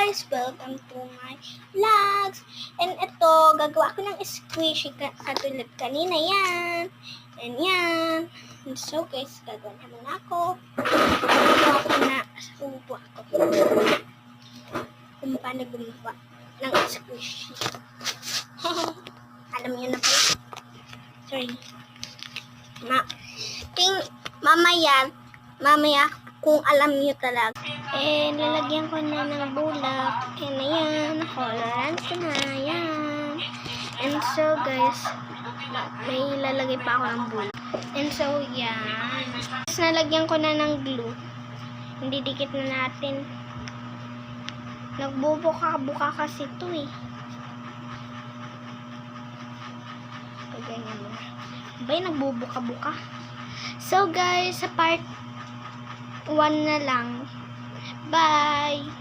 guys! Welcome to my vlogs! And ito, gagawa ko ng squishy katulad kanina yan. And yan. And so guys, gagawa naman ako. Gagawa ko na upo ako. Kung paano gumawa ng squishy. Alam niyo na pala. Sorry. Mamaya kung alam niyo talaga. Eh, lalagyan ko na ng bulak. Yan na yan. Coloran ko na. Yan. And so, guys, may lalagay pa ako ng bulak. And so, yan. Tapos, nalagyan ko na ng glue. Hindi dikit na natin. Nagbubuka-buka kasi ito eh. Ganyan mo na. Bay, nagbubuka-buka. So, guys, sa part 1 na lang. Bye!